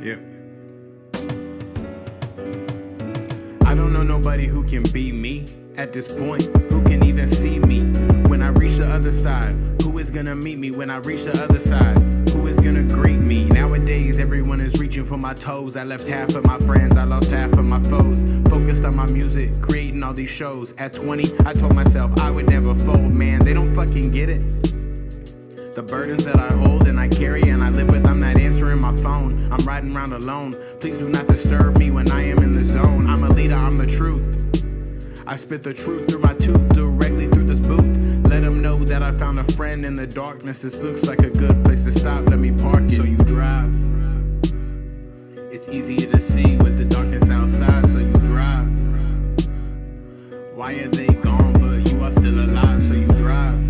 Yeah. I don't know nobody who can be me at this point, who can even see me when I reach the other side. Who is gonna meet me when I reach the other side? Who is gonna greet me? Nowadays everyone is reaching for my toes. I left half of my friends, I lost half of my foes. Focused on my music, creating all these shows. At 20, I told myself I would never fold. Man, they don't fucking get it. The burdens that I hold and I carry and I live with, I'm not answering my phone. I'm riding around alone. Please do not disturb me when I am in the zone. I'm a leader, I'm the truth. I spit the truth through my tooth, directly through this booth. Let them know that I found a friend in the darkness. This looks like a good place to stop, let me park it. So you drive. It's easier to see with the darkness outside, so you drive. Why are they gone, but you are still alive, so you drive.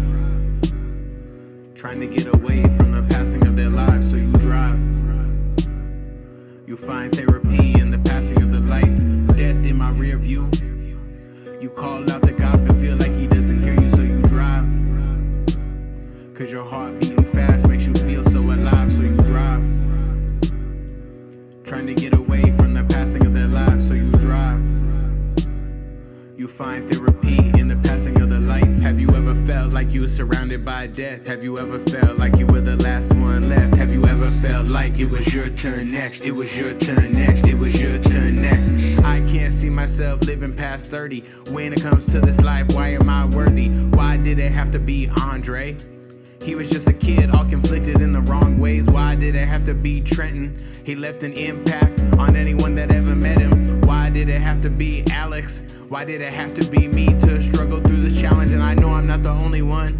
Trying to get away from the passing of their lives, so you drive. You find therapy in the passing of the lights. Death in my rear view. You call out to God but feel like he doesn't hear you, so you drive. Cause your heart beating fast makes you feel so alive, so you drive. Trying to get away from the passing of their lives, so you drive. You find therapy in the passing of the lights. Have you ever felt like you were surrounded by death? Have you ever felt like you were the last one left? Have you ever felt like it was your turn next? It was your turn next, it was your turn next. I can't see myself living past 30. When it comes to this life, why am I worthy? Why did it have to be Andre? He was just a kid, all conflicted in the wrong ways. Why did it have to be Trenton? He left an impact on anyone that ever met him. Why did it have to be Alex? Why did it have to be me to struggle through this challenge? And I know I'm not the only one,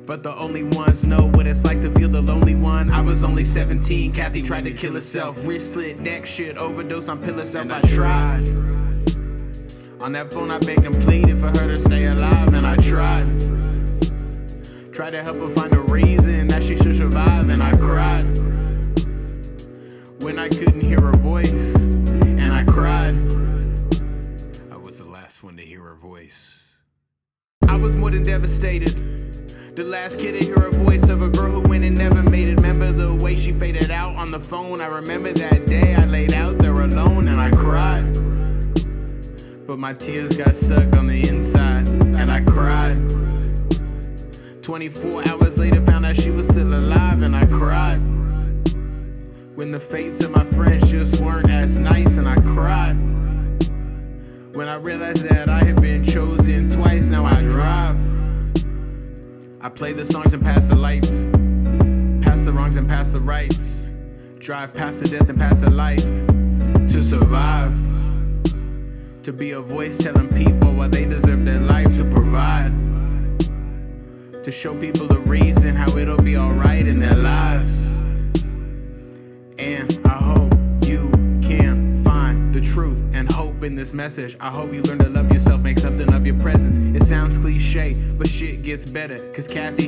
but the only ones know what it's like to feel the lonely one. I was only 17, Kathy tried to kill herself. Wrist slit, neck shit, overdose on pill herself. I tried. On that phone I begged and pleaded for her to stay alive, and I tried. Tried to help her find a reason that she should survive, and I cried. When I couldn't hear her voice, and I cried. I was the last one to hear her voice. I was more than devastated. The last kid to hear a voice of a girl who went and never made it. Remember the way she faded out on the phone? I remember that day I laid out there alone and I cried. But my tears got stuck on the inside and I cried. 24 hours later found out she was still alive and I cried. When the fates of my friends just weren't as nice and I cried. When I realized that I had been chosen twice, now I drive. I play the songs and pass the lights, pass the wrongs and pass the rights, drive past the death and past the life, to survive, to be a voice telling people why they deserve their life, to provide, to show people the reason how it'll be alright in their lives. And I hope you can find the truth and hope in this message. I hope you learn to love yourself, make something of your presence. It sounds cliche, but shit gets better. Cause Kathy,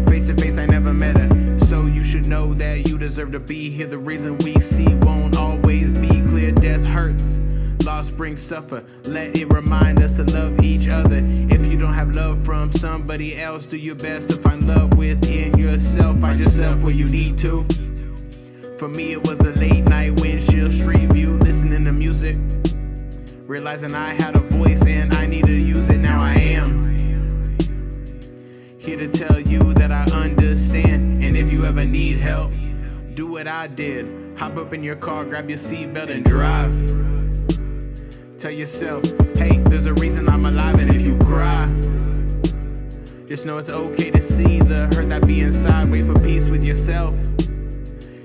face to face I never met her. So you should know that you deserve to be here. The reason we see won't always be clear. Death hurts, loss brings suffer. Let it remind us to love each other. If you don't have love from somebody else, do your best to find love within yourself. Find yourself where you need to. For me it was the late night windshield street view, listening to music, realizing I had a voice and I needed to use it. Now I am here to tell you that I understand. And if you ever need help, do what I did. Hop up in your car, grab your seatbelt and drive. Tell yourself, hey, there's a reason I'm alive. And if you cry, just know it's okay to see the hurt that be inside. Wait for peace with yourself.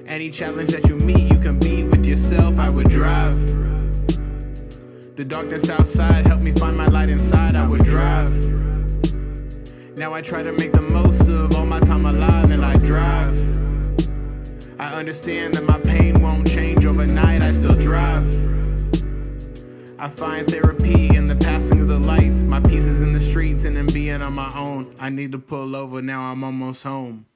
Any challenge that you meet, you can beat with yourself. I would drive. The darkness outside helped me find my light inside. I would drive. Now I try to make the most of all my time alive, and I drive. I understand that my pain won't change overnight. I still drive. I find therapy in the passing of the lights. My peace is in the streets and in being on my own. I need to pull over, now I'm almost home.